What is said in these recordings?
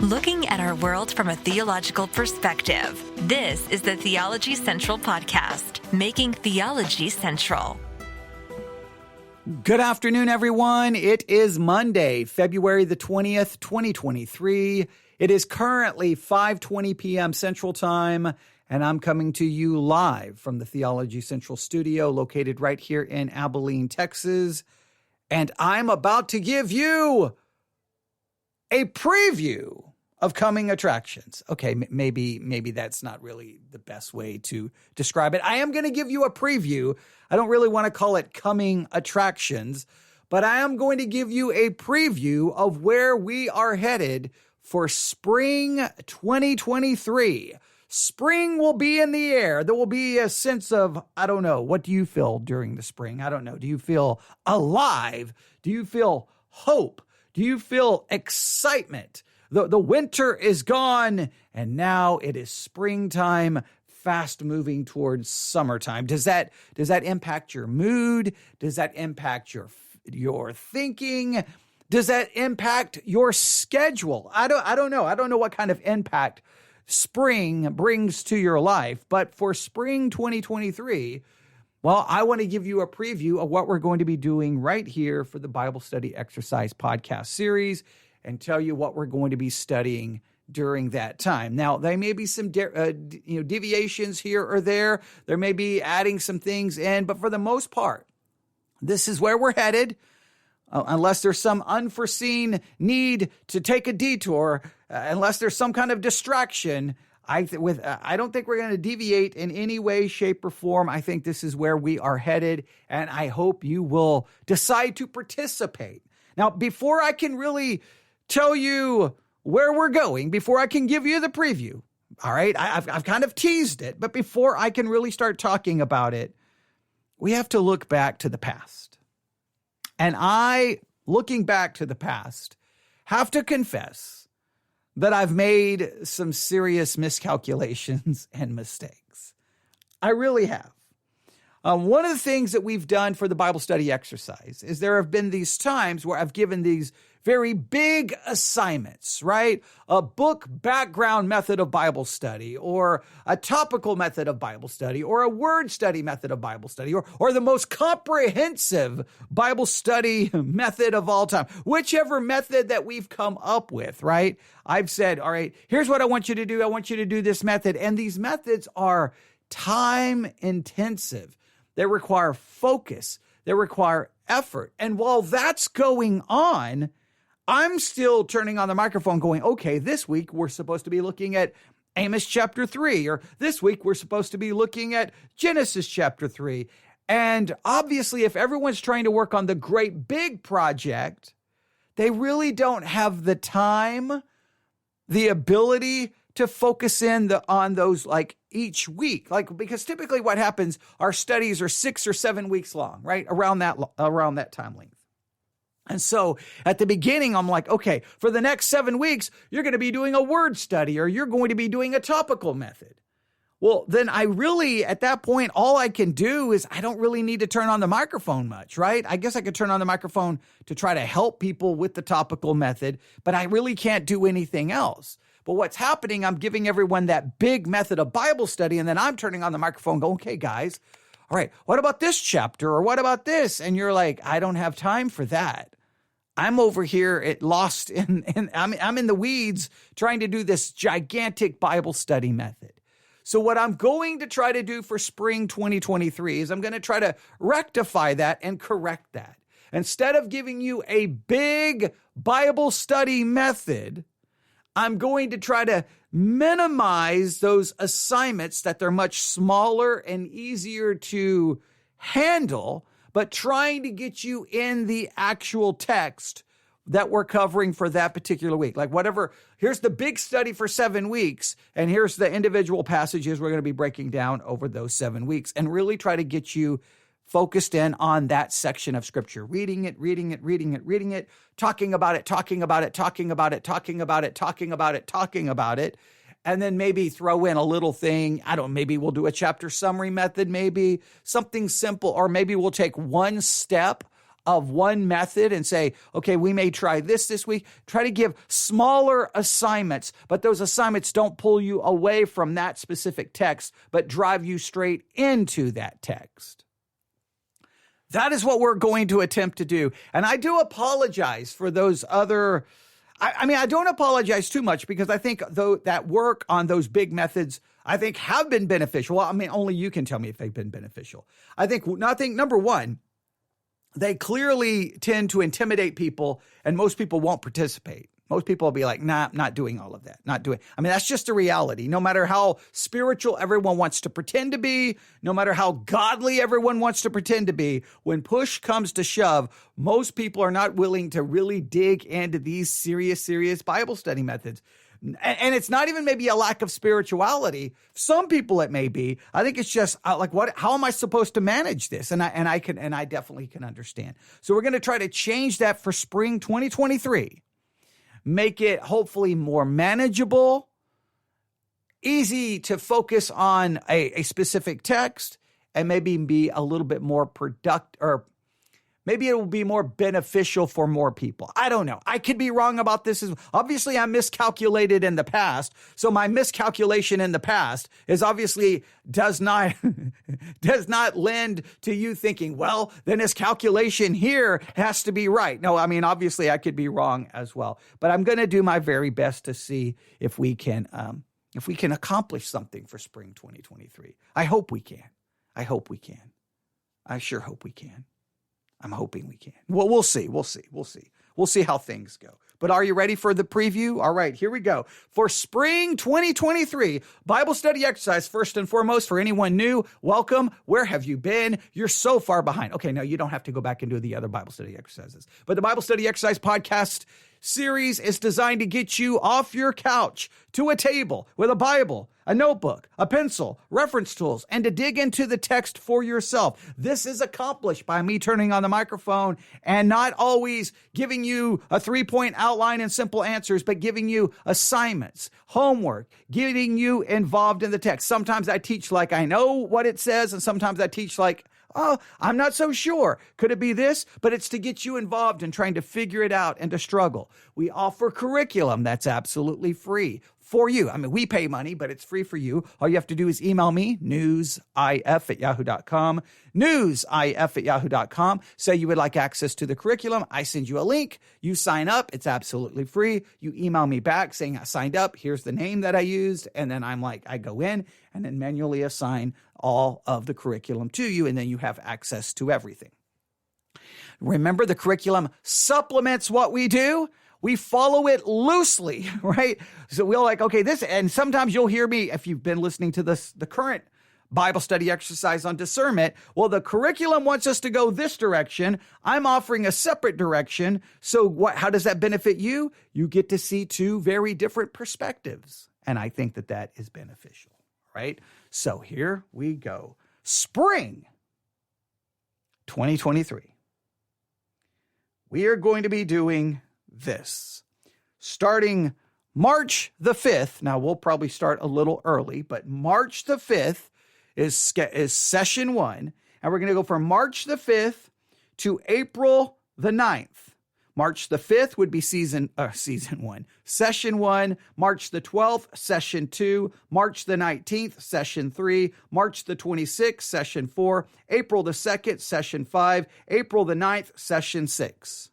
Looking at our world from a theological perspective. This is the Theology Central Podcast, making theology central. Good afternoon, everyone. It is Monday, February the 20th, 2023. It is currently 5:20 p.m. Central Time, and I'm coming to you live from the Theology Central studio located right here in Abilene, Texas. And I'm about to give you a preview of coming attractions. Okay, maybe that's not really the best way to describe it. I am going to give you a preview. I don't really want to call it coming attractions, but I am going to give you a preview of where we are headed for spring 2023. Spring will be in the air. There will be a sense of, I don't know, what do you feel during the spring? I don't know. Do you feel alive? Do you feel hope? Do you feel excitement? The winter is gone, and now it is springtime, fast moving towards summertime. Does that impact your mood? Does that impact your thinking? Does that impact your schedule? I don't know. I don't know what kind of impact spring brings to your life, but for spring 2023, well, I want to give you a preview of what we're going to be doing right here for the Bible Study Exercise podcast series, and tell you what we're going to be studying during that time. Now, there may be some deviations here or there. There may be adding some things in, but for the most part, this is where we're headed. Unless there's some unforeseen need to take a detour, unless there's some kind of distraction, I don't think we're going to deviate in any way, shape, or form. I think this is where we are headed, and I hope you will decide to participate. Now, before I can really tell you where we're going, before I can give you the preview, all right, I've kind of teased it, but before I can really start talking about it, we have to look back to the past. And looking back to the past, have to confess that I've made some serious miscalculations and mistakes. I really have. One of the things that we've done for the Bible study exercise is there have been these times where I've given these very big assignments, right? A book background method of Bible study, or a topical method of Bible study, or a word study method of Bible study, or the most comprehensive Bible study method of all time, whichever method that we've come up with, right? I've said, all right, here's what I want you to do. I want you to do this method. And these methods are time intensive. They require focus. They require effort. And while that's going on, I'm still turning on the microphone going, okay, this week we're supposed to be looking at Amos chapter 3, or this week we're supposed to be looking at Genesis chapter 3. And obviously, if everyone's trying to work on the great big project, they really don't have the time, the ability to focus in on those like each week, because typically what happens, our studies are 6 or 7 weeks long, right? Around that time length. And so at the beginning, I'm like, okay, for the next 7 weeks, you're going to be doing a word study, or you're going to be doing a topical method. Well, then at that point, all I can do is I don't really need to turn on the microphone much, right? I guess I could turn on the microphone to try to help people with the topical method, but I really can't do anything else. But what's happening, I'm giving everyone that big method of Bible study, and then I'm turning on the microphone going, okay, guys, all right, what about this chapter, or what about this? And you're like, I don't have time for that. I'm over here lost I'm in the weeds trying to do this gigantic Bible study method. So what I'm going to try to do for spring 2023 is I'm going to try to rectify that and correct that. Instead of giving you a big Bible study method, I'm going to try to minimize those assignments that they're much smaller and easier to handle, but trying to get you in the actual text that we're covering for that particular week. Like whatever, here's the big study for 7 weeks, and here's the individual passages we're going to be breaking down over those 7 weeks, and really try to get you focused in on that section of scripture, reading it, talking about it, and then maybe throw in a little thing. Maybe we'll do a chapter summary method, maybe something simple, or maybe we'll take one step of one method and say, okay, we may try this week. Try to give smaller assignments, but those assignments don't pull you away from that specific text, but drive you straight into that text. That is what we're going to attempt to do. And I do apologize for those other, I don't apologize too much because I think though that work on those big methods, I think have been beneficial. Well, only you can tell me if they've been beneficial. I think number one, they clearly tend to intimidate people and most people won't participate. Most people will be like, nah, not doing all of that. That's just a reality. No matter how spiritual everyone wants to pretend to be, no matter how godly everyone wants to pretend to be, when push comes to shove, most people are not willing to really dig into these serious Bible study methods. And it's not even maybe a lack of spirituality. Some people it may be. I think it's just how am I supposed to manage this? And I definitely can understand. So we're going to try to change that for spring 2023. Make it hopefully more manageable, easy to focus on a specific text, and maybe be a little bit more productive, or maybe it will be more beneficial for more people. I don't know. I could be wrong about this. Obviously, I miscalculated in the past. So my miscalculation in the past is obviously does not lend to you thinking, well, then his calculation here has to be right. No, obviously I could be wrong as well. But I'm going to do my very best to see if we can accomplish something for spring 2023. I hope we can. I sure hope we can. I'm hoping we can. Well, we'll see. We'll see how things go. But are you ready for the preview? All right, here we go. For spring 2023, Bible study exercise, first and foremost, for anyone new, welcome. Where have you been? You're so far behind. Okay, no, you don't have to go back and do the other Bible study exercises. But the Bible study exercise podcast series is designed to get you off your couch to a table with a Bible, a notebook, a pencil, reference tools, and to dig into the text for yourself. This is accomplished by me turning on the microphone and not always giving you a 3-point outline and simple answers, but giving you assignments, homework, getting you involved in the text. Sometimes I teach like I know what it says, and sometimes I teach like, oh, I'm not so sure. Could it be this? But it's to get you involved in trying to figure it out and to struggle. We offer curriculum that's absolutely free for you. We pay money, but it's free for you. All you have to do is email me, newsif@yahoo.com, newsif@yahoo.com. Say you would like access to the curriculum. I send you a link. You sign up. It's absolutely free. You email me back saying I signed up. Here's the name that I used. And then I go in and then manually assign all of the curriculum to you. And then you have access to everything. Remember, the curriculum supplements what we do. We follow it loosely, right? So we're like, okay, this, and sometimes you'll hear me, if you've been listening to the current Bible study exercise on discernment, well, the curriculum wants us to go this direction. I'm offering a separate direction. So how does that benefit you? You get to see two very different perspectives. And I think that is beneficial, right? So here we go. Spring 2023. We are going to be doing this. Starting March the 5th, now we'll probably start a little early, but March the 5th is session 1, and we're going to go from March the 5th to April the 9th. March the 5th would be season 1. Session 1, March the 12th, session 2, March the 19th, session 3, March the 26th, session 4, April the 2nd, session 5, April the 9th, session 6.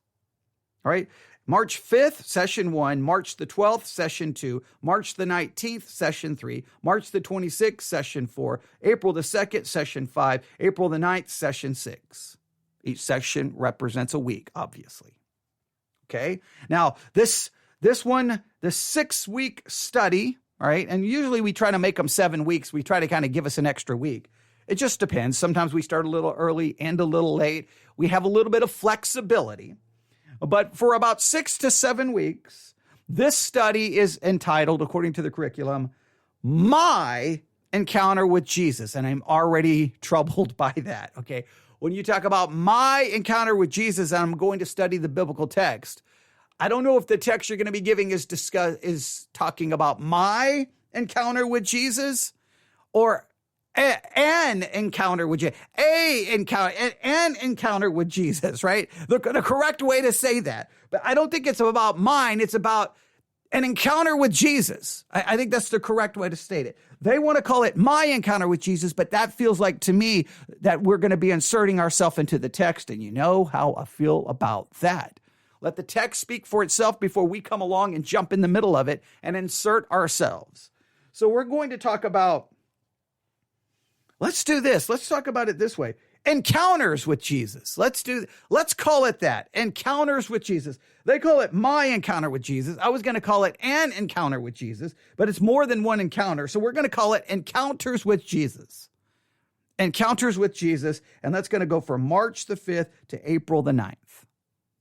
All right? March 5th, session 1, March the 12th, session 2, March the 19th, session 3, March the 26th, session 4, April the 2nd, session 5, April the 9th, session 6. Each section represents a week, obviously. Okay? Now, this one, the 6-week study, all right, and usually we try to make them 7 weeks. We try to kind of give us an extra week. It just depends. Sometimes we start a little early and a little late. We have a little bit of flexibility. But for about 6 to 7 weeks, this study is entitled, according to the curriculum, My Encounter with Jesus. And I'm already troubled by that, okay? When you talk about my encounter with Jesus, and I'm going to study the biblical text, I don't know if the text you're going to be giving is talking about my encounter with Jesus, or An encounter with Jesus, an encounter with Jesus, right? The correct way to say that. But I don't think it's about mine. It's about an encounter with Jesus. I think that's the correct way to state it. They want to call it my encounter with Jesus, but that feels like to me that we're going to be inserting ourselves into the text. And you know how I feel about that. Let the text speak for itself before we come along and jump in the middle of it and insert ourselves. So we're going to talk about, let's do this. Let's talk about it this way. Encounters with Jesus. Let's call it that. Encounters with Jesus. They call it my encounter with Jesus. I was going to call it an encounter with Jesus, but it's more than one encounter. So we're going to call it encounters with Jesus. Encounters with Jesus. And that's going to go from March the 5th to April the 9th.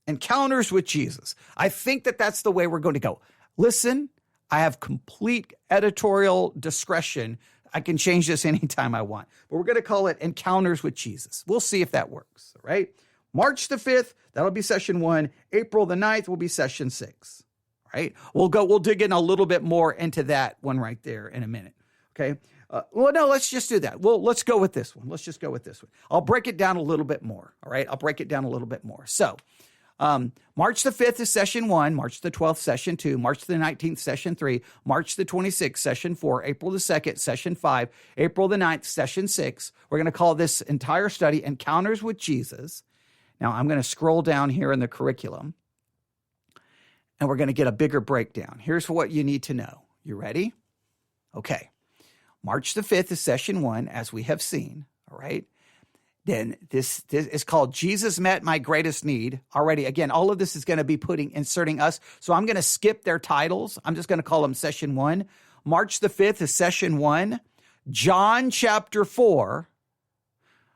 Encounters with Jesus. I think that that's the way we're going to go. Listen, I have complete editorial discretion. I can change this anytime I want, but we're going to call it Encounters with Jesus. We'll see if that works. All right. March the 5th, that'll be session 1. April the 9th will be session 6. All right. We'll dig in a little bit more into that one right there in a minute. Okay. No, let's just do that. Well, let's go with this one. Let's just go with this one. I'll break it down a little bit more. All right. I'll break it down a little bit more. So, March the 5th is session 1, March the 12th, session 2, March the 19th, session 3, March the 26th, session 4, April the 2nd, session 5, April the 9th, session 6. We're going to call this entire study Encounters with Jesus. Now, I'm going to scroll down here in the curriculum, and we're going to get a bigger breakdown. Here's what you need to know. You ready? Okay. March the 5th is session 1, as we have seen, all right? Then this is called Jesus Met My Greatest Need. Already, again, all of this is going to be inserting us. So I'm going to skip their titles. I'm just going to call them session 1. March the 5th is session 1. John chapter 4,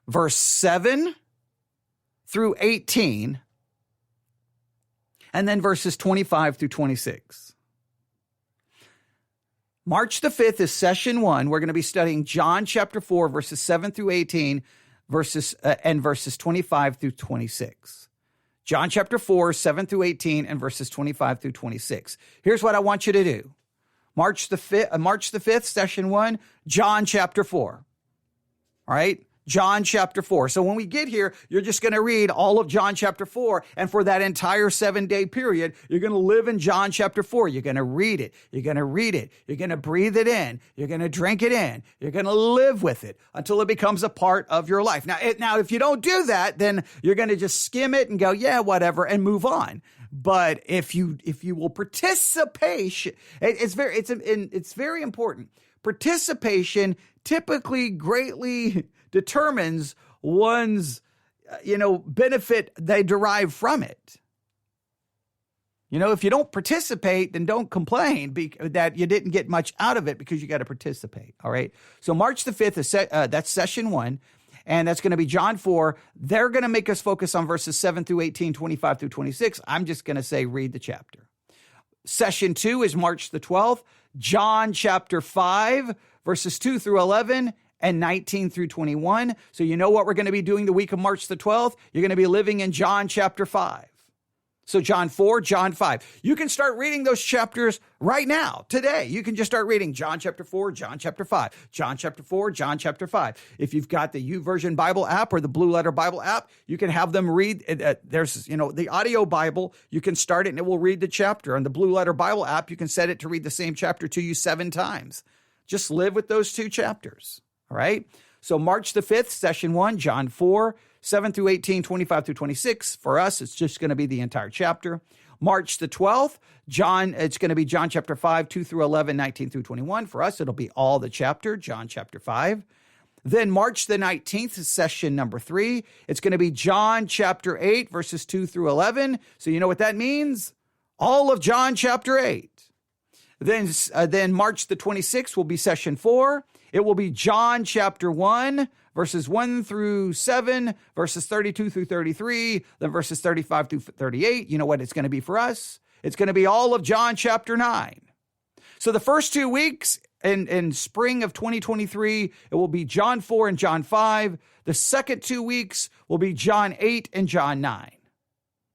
verse 7 through 18. And then verses 25 through 26. March the 5th is session 1. We're going to be studying John chapter 4, verses 7 through 18. Verses 25 through 26. John chapter 4, 7 through 18, and verses 25 through 26. Here's what I want you to do. March the 5th, session 1, John chapter 4. All right? John chapter 4. So when we get here, you're just going to read all of John chapter 4. And for that entire 7-day period, you're going to live in John chapter 4. You're going to read it. You're going to read it. You're going to breathe it in. You're going to drink it in. You're going to live with it until it becomes a part of your life. Now, if you don't do that, then you're going to just skim it and go, yeah, whatever, and move on. But if you will participate, it's very important. Participation typically greatly determines one's, benefit they derive from it. If you don't participate, then don't complain that you didn't get much out of it because you got to participate. All right. So March the 5th is that's session 1. And that's going to be John 4. They're going to make us focus on verses 7 through 18, 25 through 26. I'm just going to say, read the chapter. Session 2 is March the 12th, John chapter 5, verses 2 through 11 and 19 through 21. So you know what we're going to be doing the week of March the 12th? You're going to be living in John chapter 5. So John 4, John 5. You can start reading those chapters right now, today. You can just start reading John chapter 4, John chapter 5, John chapter 4, John chapter 5. If you've got the YouVersion Bible app or the Blue Letter Bible app, you can have them read. There's, the audio Bible. You can start it and it will read the chapter. On the Blue Letter Bible app, you can set it to read the same chapter to you 7 times. Just live with those 2 chapters. All right. So March the 5th, session 1, John 4, 7 through 18, 25 through 26. For us, it's just going to be the entire chapter. March the 12th, it's going to be John chapter 5, 2 through 11, 19 through 21. For us, it'll be all the chapter, John chapter 5. Then March the 19th is session number 3. It's going to be John chapter 8, verses 2 through 11. So you know what that means? All of John chapter 8. Then March the 26th will be session 4. It will be John chapter 1, verses 1 through 7, verses 32 through 33, then verses 35 through 38. You know what it's going to be for us? It's going to be all of John chapter 9. So the first 2 weeks in spring of 2023, it will be John 4 and John 5. The second 2 weeks will be John 8 and John 9.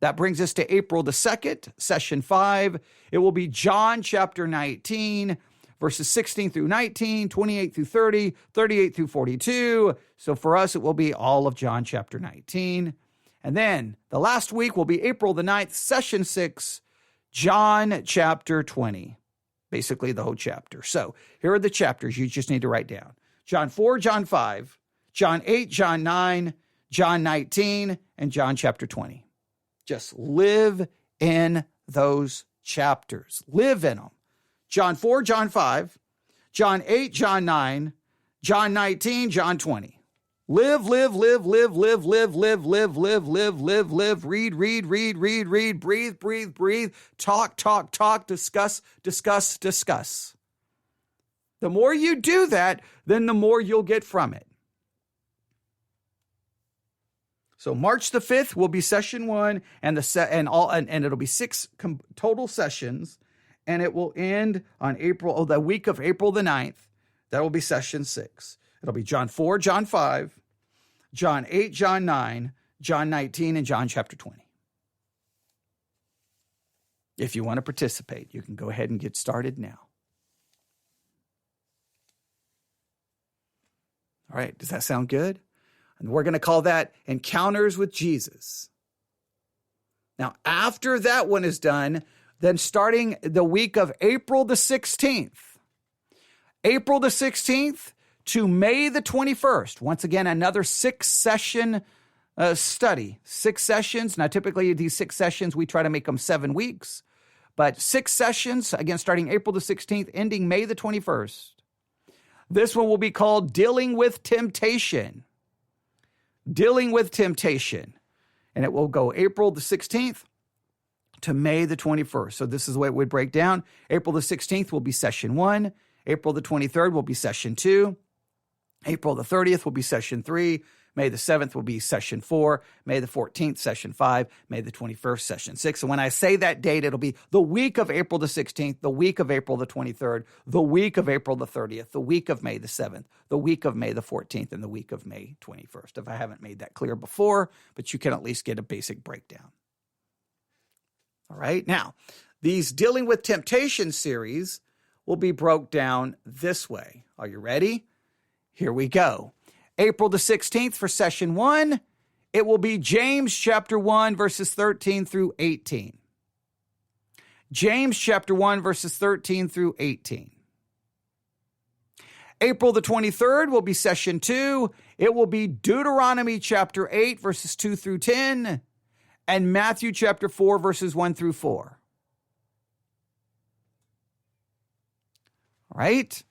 That brings us to April the 2nd, session 5. It will be John chapter 19, verses 16 through 19, 28 through 30, 38 through 42. So for us, it will be all of John chapter 19. And then the last week will be April the 9th, session 6, John chapter 20. Basically the whole chapter. So here are the chapters you just need to write down. John 4, John 5, John 8, John 9, John 19, and John chapter 20. Just live in those chapters. Live in them. John 4, John 5, John 8, John 9, John 19, John 20. Live, live, live, live, live, live, live, live, live, live, live, live, read, read, read, read, read, breathe, breathe, breathe, talk, talk, talk, discuss, discuss, discuss. The more you do that, then the more you'll get from it. So March the 5th will be session 1, and it'll be 6 total sessions, and it will end on the week of April the 9th. That will be session 6. It'll be John 4, John 5, John 8, John 9, John 19, and John chapter 20. If you want to participate, you can go ahead and get started now. All right, does that sound good? And we're going to call that Encounters with Jesus. Now, after that one is done, then starting the week of April the 16th, April the 16th to May the 21st, once again, another 6-session study. 6 sessions. Now, typically these 6 sessions, we try to make them 7 weeks, but 6 sessions, again, starting April the 16th, ending May the 21st. This one will be called Dealing with Temptation. Dealing with Temptation. And it will go April the 16th to May the 21st. So this is the way it would break down. April the 16th will be session 1. April the 23rd will be session 2. April the 30th will be session 3. May the 7th will be session 4. May the 14th, session 5. May the 21st, session 6. And when I say that date, it'll be the week of April the 16th, the week of April the 23rd, the week of April the 30th, the week of May the 7th, the week of May the 14th, and the week of May 21st. If I haven't made that clear before, but you can at least get a basic breakdown. All right. Now, these Dealing with Temptation series will be broke down this way. Are you ready? Here we go. April the 16th for session 1, it will be James chapter 1, verses 13 through 18. James chapter 1, verses 13 through 18. April the 23rd will be session 2. It will be Deuteronomy chapter 8, verses 2 through 10, and Matthew chapter 4, verses 1 through 4. All right?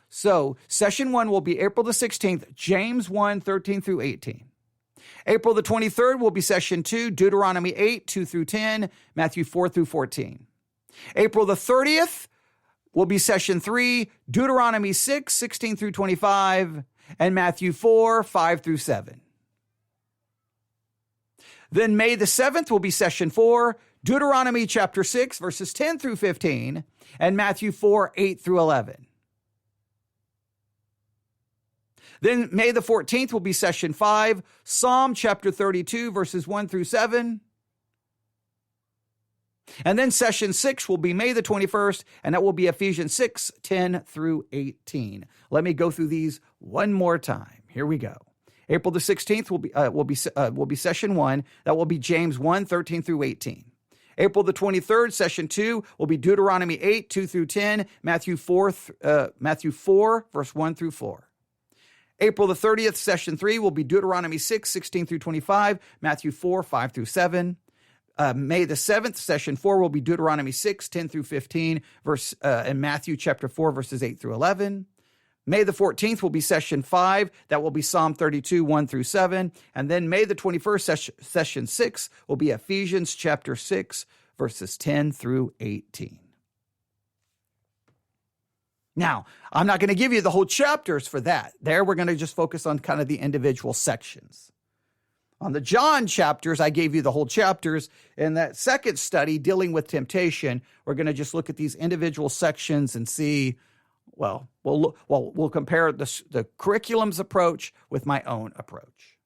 So session 1 will be April the 16th, James 1, 13 through 18. April the 23rd will be session 2, Deuteronomy 8, 2 through 10, Matthew 4 through 14. April the 30th will be session 3, Deuteronomy 6, 16 through 25, and Matthew 4, 5 through 7. Then May the 7th will be session 4, Deuteronomy chapter 6, verses 10 through 15, and Matthew 4, 8 through 11. Then May the 14th will be session 5, Psalm chapter 32, verses 1 through 7. And then session 6 will be May the 21st, and that will be Ephesians 6, 10 through 18. Let me go through these one more time. Here we go. April the 16th will be session 1. That will be James 1, 13 through 18. April the 23rd, session 2 will be Deuteronomy 8, 2 through 10, Matthew 4, verse 1 through 4. April the 30th, session 3 will be Deuteronomy 6, 16 through 25, Matthew 4, 5 through 7. May the 7th, session 4 will be Deuteronomy 6, 10 through 15, and Matthew chapter 4, verses 8 through 11. May the 14th will be session 5. That will be Psalm 32, 1 through 7. And then May the 21st, session 6 will be Ephesians chapter 6, verses 10 through 18. Now, I'm not going to give you the whole chapters for that. There, we're going to just focus on kind of the individual sections. On the John chapters, I gave you the whole chapters. In that second study, Dealing with Temptation, we're going to just look at these individual sections and see, we'll compare the curriculum's approach with my own approach.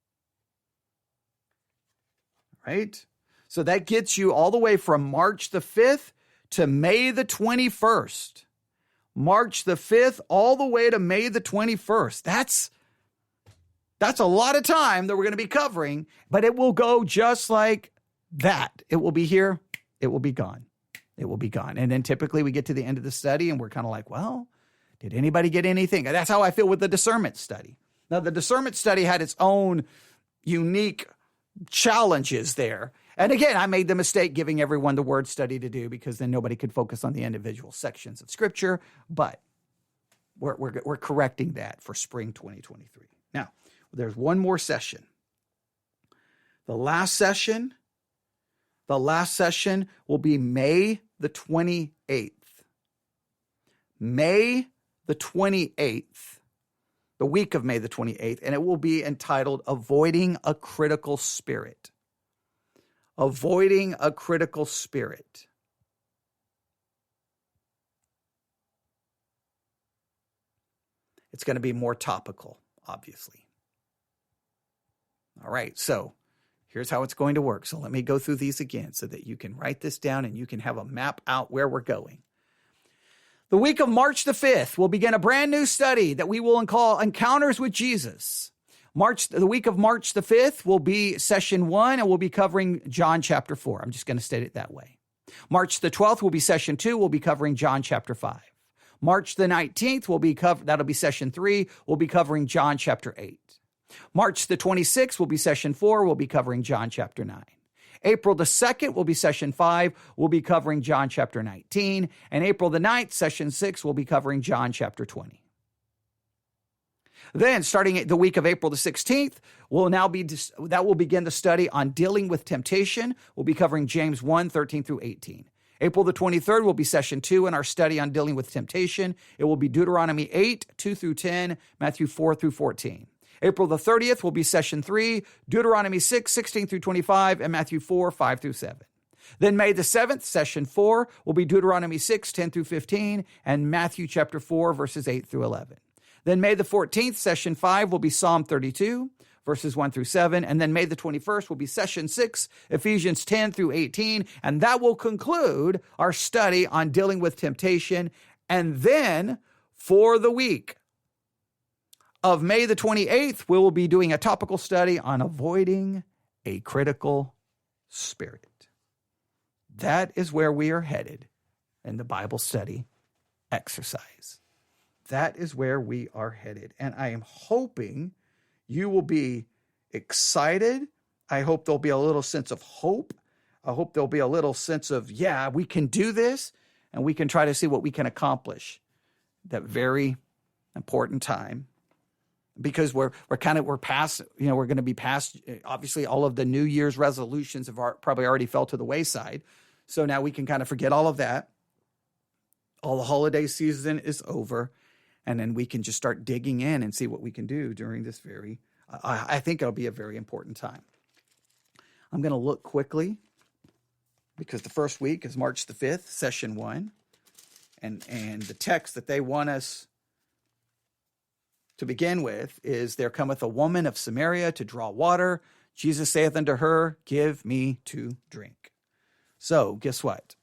Right? So that gets you all the way from March the 5th to May the 21st. March the 5th, all the way to May the 21st. That's a lot of time that we're going to be covering, but it will go just like that. It will be here. It will be gone. It will be gone. And then typically we get to the end of the study and we're kind of like, well, did anybody get anything? And that's how I feel with the discernment study. Now, the discernment study had its own unique challenges there. And again, I made the mistake giving everyone the word study to do because then nobody could focus on the individual sections of Scripture. But we're correcting that for spring 2023. Now, there's one more session. The last session will be May the 28th. May the 28th. The week of May the 28th, and it will be entitled Avoiding a Critical Spirit. Avoiding a Critical Spirit. It's going to be more topical, obviously. All right, so here's how it's going to work. So let me go through these again so that you can write this down and you can have a map out where we're going. The week of March the 5th, we'll begin a brand new study that we will call Encounters with Jesus. The week of March the 5th will be session 1, and we'll be covering John chapter 4. I'm just going to state it that way. March the 12th will be session 2. We'll be covering John chapter 5. March the 19th, that'll be session 3. We'll be covering John chapter 8. March the 26th will be session 4. We'll be covering John chapter 9. April the 2nd will be session 5. We'll be covering John chapter 19. And April the 9th, session 6, we'll be covering John chapter 20. Then, starting the week of April the 16th, that will begin the study on dealing with temptation. We'll be covering James 1, 13 through 18. April the 23rd will be session 2 in our study on dealing with temptation. It will be Deuteronomy 8, 2 through 10, Matthew 4 through 14. April the 30th will be session 3, Deuteronomy 6, 16 through 25, and Matthew 4, 5 through 7. Then May the 7th, session 4, will be Deuteronomy 6, 10 through 15, and Matthew chapter 4, verses 8 through 11. Then May the 14th, session 5, will be Psalm 32, verses 1 through 7. And then May the 21st will be session 6, Ephesians 10 through 18. And that will conclude our study on dealing with temptation. And then for the week of May the 28th, we will be doing a topical study on avoiding a critical spirit. That is where we are headed in the Bible study exercise. That is where we are headed. And I am hoping you will be excited. I hope there'll be a little sense of hope. I hope there'll be a little sense of, yeah, we can do this, and we can try to see what we can accomplish that very important time. Because we're past, we're going to be past, obviously all of the New Year's resolutions have probably already fell to the wayside. So now we can kind of forget all of that. All the holiday season is over. And then we can just start digging in and see what we can do during this I think it'll be a very important time. I'm going to look quickly because the first week is March the 5th, session 1. And the text that they want us to begin with is, there cometh a woman of Samaria to draw water. Jesus saith unto her, give me to drink. So guess what?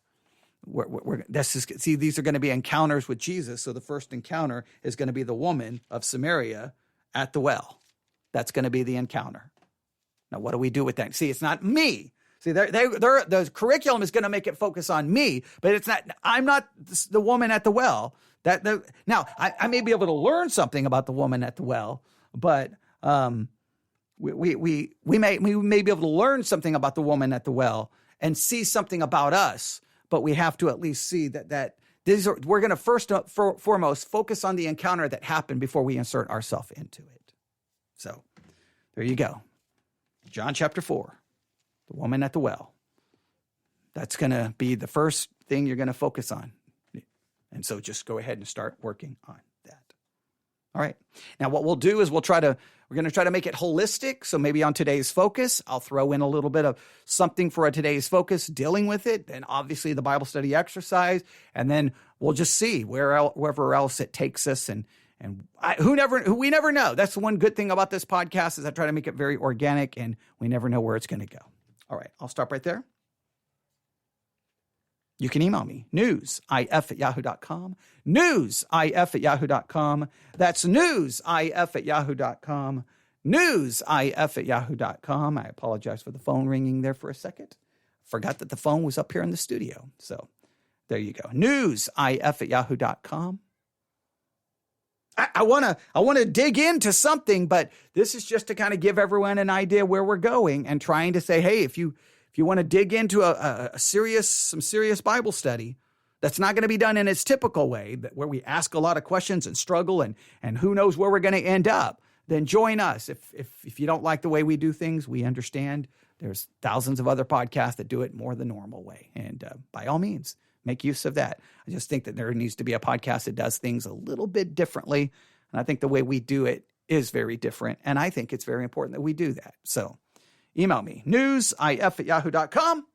These are going to be encounters with Jesus. So the first encounter is going to be the woman of Samaria at the well. That's going to be the encounter. Now, what do we do with that? See, it's not me. See, the curriculum is going to make it focus on me, but it's not. I'm not the woman at the well. Now, I may be able to learn something about the woman at the well, but we may be able to learn something about the woman at the well and see something about us. But we have to at least see that we're going to first foremost focus on the encounter that happened before we insert ourselves into it. So there you go. John chapter 4, the woman at the well. That's going to be the first thing you're going to focus on. And so just go ahead and start working on that. All right. Now what we'll do is we're going to try to make it holistic. So maybe on today's focus, I'll throw in a little bit of something for today's focus, dealing with it, and obviously the Bible study exercise, and then we'll just see wherever else it takes us. And we never know. That's the one good thing about this podcast is I try to make it very organic, and we never know where it's going to go. All right, I'll stop right there. You can email me, newsif@yahoo.com, newsif@yahoo.com. That's newsif@yahoo.com, newsif@yahoo.com. I apologize for the phone ringing there for a second. Forgot that the phone was up here in the studio. So there you go. newsif@yahoo.com. I want to dig into something, but this is just to kind of give everyone an idea where we're going and trying to say, hey, if you want to dig into some serious Bible study, that's not going to be done in its typical way, where we ask a lot of questions and struggle and who knows where we're going to end up, then join us. If you don't like the way we do things, we understand. There's thousands of other podcasts that do it more the normal way. And by all means, make use of that. I just think that there needs to be a podcast that does things a little bit differently. And I think the way we do it is very different. And I think it's very important that we do that. So email me, newsif@yahoo.com.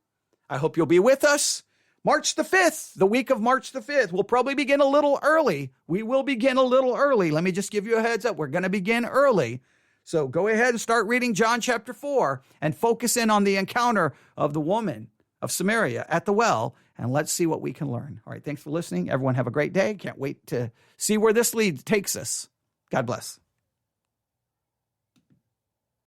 I hope you'll be with us. March the 5th, the week of March the 5th. We'll probably begin a little early. We will begin a little early. Let me just give you a heads up. We're going to begin early. So go ahead and start reading John chapter 4 and focus in on the encounter of the woman of Samaria at the well, and let's see what we can learn. All right, thanks for listening. Everyone have a great day. Can't wait to see where this lead takes us. God bless.